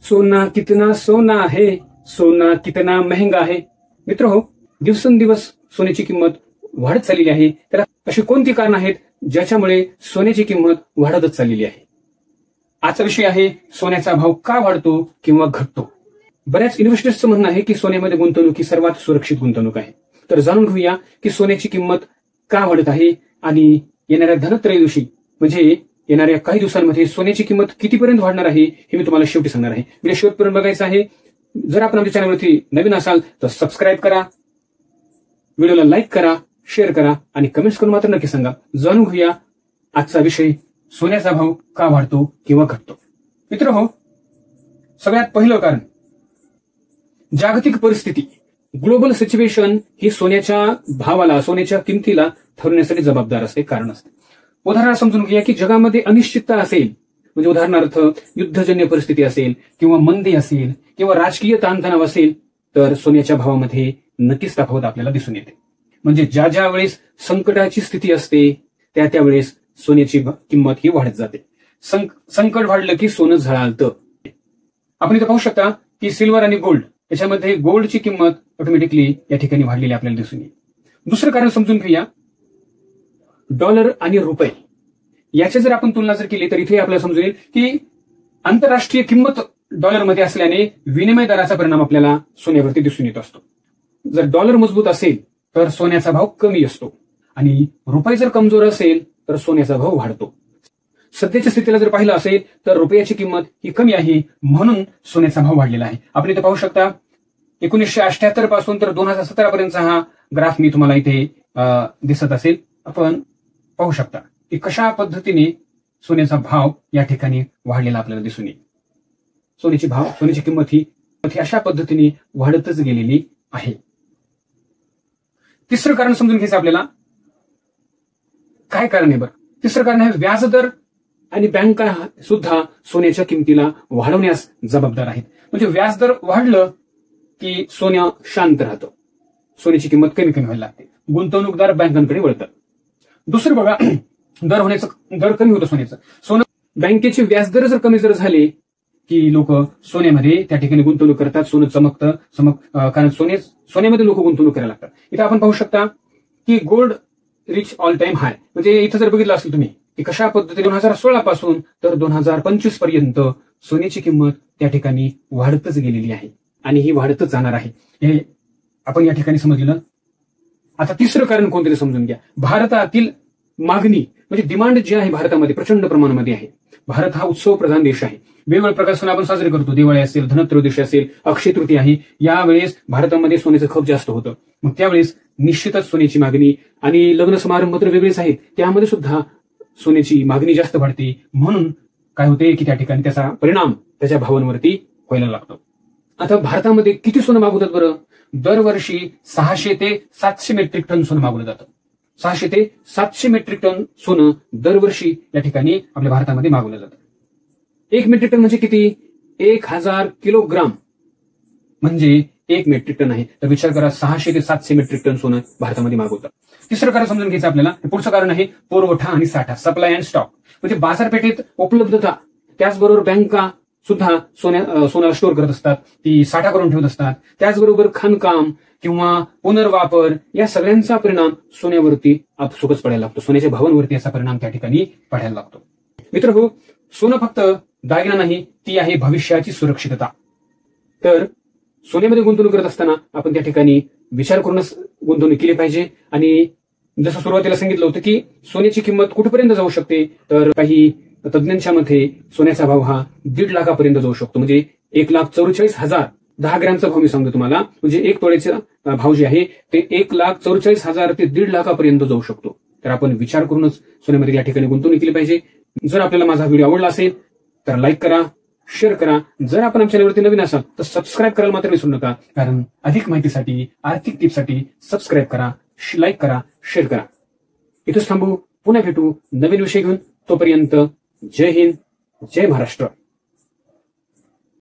सोना कितना सोना है, सोना कितना महंगा है. मित्र हो, दिवसेंदिवस सोन्याची किंमत वाढत चाललेली आहे. त्याला अशी कोणती कारण आहेत ज्याच्यामुळे सोन्याची किंमत वाढतच चाललेली आहे. आजचा विषय आहे सोन्याचा भाव का वाढतो किंवा घटतो. बऱ्याच इन्व्हेस्टर्सचं म्हणणं आहे की सोन्यामध्ये गुंतवणूक ही सर्वात सुरक्षित गुंतवणूक आहे. तर जाणून घेऊया की सोन्याची किंमत का वाढत आहे आणि येणाऱ्या धनत्रयोदशी म्हणजे येणाऱ्या काही दिवसांमध्ये सोन्याची किंमत कितीपर्यंत वाढणार आहे हे मी तुम्हाला शेवटी सांगणार आहे. व्हिडिओ शेवटपर्यंत बघायचं आहे. जर आपण आमच्या चॅनलवरती नवीन असाल तर सबस्क्राईब करा, व्हिडिओला लाईक करा, शेअर करा आणि कमेंट्स करून मात्र नक्की सांगा. जाणून घेऊया आजचा विषय सोन्याचा भाव का वाढतो किंवा घटतो. मित्र हो, सगळ्यात पहिलं कारण जागतिक परिस्थिती, ग्लोबल सिच्युएशन ही सोन्याच्या भावाला, सोन्याच्या किमतीला ठरवण्यासाठी जबाबदार असते, कारण असते. उदाहरणार्थ समजून घ्या की जगामध्ये अनिश्चितता असेल, म्हणजे उदाहरणार्थ युद्धजन्य परिस्थिती असेल किंवा मंदी असेल किंवा राजकीय ताणतणाव असेल तर सोन्याच्या भावामध्ये नक्कीच तफावत आपल्याला दिसून येते. म्हणजे ज्या ज्या वेळेस संकटाची स्थिती असते त्या त्यावेळेस सोन्याची किंमत ही वाढत जाते. संकट वाढलं की सोनं झळाळतं. आपण इथं पाहू शकता की सिल्वर आणि गोल्ड याच्यामध्ये गोल्डची किंमत ऑटोमॅटिकली या ठिकाणी वाढलेली आपल्याला दिसून येईल. दुसरं कारण समजून घेऊया, डॉलर आणि रुपये याची जर आपण तुलना जर केली तर इथे आपल्याला समजून येईल की आंतरराष्ट्रीय किंमत डॉलरमध्ये असल्याने विनिमय दराचा परिणाम आपल्याला सोन्यावरती दिसून येत असतो. जर डॉलर मजबूत असेल तर सोन्याचा भाव कमी असतो आणि रुपये जर कमजोर असेल तर सोन्याचा भाव वाढतो. सध्याच्या स्थितीला जर पाहिलं असेल तर रुपयाची किंमत ही कमी आहे म्हणून सोन्याचा भाव वाढलेला आहे. आपण इथे पाहू शकता 1978 पासून तर 2017 पर्यंतचा हा ग्राफ मी तुम्हाला इथे दिसत असेल. आपण पाहू शकता की कशा पद्धतीने सोन्याचा भाव या ठिकाणी वाढलेला आपल्याला दिसून येईल. सोन्याची किंमत ही अशा पद्धतीने वाढतच गेलेली आहे. तिसरं कारण समजून घ्यायचं आपल्याला, काय कारण आहे बरं. तिसरं कारण आहे व्याजदर आणि बँका सुद्धा सोन्याच्या किमतीला वाढवण्यास जबाबदार आहेत. म्हणजे व्याजदर वाढलं की सोनं शांत राहतं, सोन्याची किंमत कमी व्हायला लागते, गुंतवणूकदार बँकांकडे वळतात. दुसरं बघा, दर कमी होतं सोन्याचं. बँकेचे व्याजदर जर कमी झाले की लोक सोन्यामध्ये त्या ठिकाणी गुंतवणूक करतात, सोनं चमकतं कारण सोन्यामध्ये लोक गुंतवणूक करायला लागतात. इथे आपण पाहू शकता की गोल्ड रिच ऑल टाइम हाय. म्हणजे इथं जर बघितलं असेल तुम्ही की कशा पद्धतीने 2016 पासून तर 2025 पर्यंत सोन्याची किंमत त्या ठिकाणी वाढतच गेलेली आहे आणि ही वाढतच जाणार आहे, हे आपण या ठिकाणी समजलेलं. आता तिसरं कारण कोणतरी समजून घ्या, भारतातील मागणी म्हणजे डिमांड जी आहे भारतामध्ये प्रचंड प्रमाणामध्ये आहे. भारत हा उत्सव प्रधान देश आहे. वेगवेगळ्या प्रकार सण आपण साजरे करतो, दिवाळी असेल, धनत्रयोदशी असेल, अक्षय तृतीया आहे. यावेळेस भारतामध्ये सोन्याचं खप जास्त होतं. मग त्यावेळेस निश्चितच सोन्याची मागणी आणि लग्न समारंभ तर वेगळेच आहेत, त्यामध्ये सुद्धा सोन्याची मागणी जास्त वाढते. म्हणून काय होते की त्या ठिकाणी त्याचा परिणाम त्याच्या भावांवरती व्हायला लागतो. आता भारतामध्ये किती सोनं मागवतात बरं? दरवर्षी 600 ते 700 मेट्रिक टन सोनं मागवलं जातं. 600 ते 700 मेट्रिक टन सोनं दरवर्षी या ठिकाणी आपल्या भारतामध्ये मागवलं जातं. 1 मेट्रिक टन म्हणजे किती? 1000 किलोग्राम म्हणजे 1 मेट्रिक टन आहे. तर विचार करा, 600 ते 700 मेट्रिक टन सोनं भारतामध्ये मागवतात. तिसरं कारण समजून घ्यायचं आपल्याला, पुढचं कारण आहे पुरवठा आणि साठा, सप्लाय अँड स्टॉक. म्हणजे बाजारपेठेत उपलब्धता, त्याचबरोबर बँका सुद्धा सोन्याला स्टोअर करत असतात, ती साठा करून ठेवत असतात. त्याचबरोबर खाणकाम किंवा पुनर्वापर या सगळ्यांचा परिणाम सोन्यावरती आपसुकच पडायला लागतो. सोन्याच्या भावांवरती याचा परिणाम त्या ठिकाणी पडायला लागतो. मित्र हो, सोनं फक्त दागिना नाही, ती आहे भविष्याची सुरक्षितता. तर सोन्यामध्ये गुंतवणूक करत असताना आपण त्या ठिकाणी विचार करूनच गुंतवणूक केली पाहिजे. आणि जसं सुरुवातीला सांगितलं होतं की सोन्याची किंमत कुठपर्यंत जाऊ शकते, तर काही तज्ञांच्या मते सोन्याचा भाव हा 1.5 लाखापर्यंत जाऊ शकतो. म्हणजे 1,44,000, 10 ग्रॅमचा भाव मी सांगतो तुम्हाला, म्हणजे 1 तोळ्याचा भाव जे आहे ते 1,44,000 ते 1.5 लाखापर्यंत जाऊ शकतो. तर आपण विचार करूनच सोन्यामध्ये या ठिकाणी गुंतवणूक केली पाहिजे. जर आपल्याला माझा व्हिडिओ आवडला असेल तर लाईक करा, शेअर करा. जर आपण आमच्या चॅनलवरती नवीन असाल तर सबस्क्राईब करायला मात्र विसरू नका, कारण अधिक माहितीसाठी, आर्थिक टिप्ससाठी सबस्क्राईब करा, लाईक करा, शेअर करा. इथंच थांबू, पुन्हा भेटू नवीन विषय घेऊन. तोपर्यंत जय हिंद, जय महाराष्ट्र.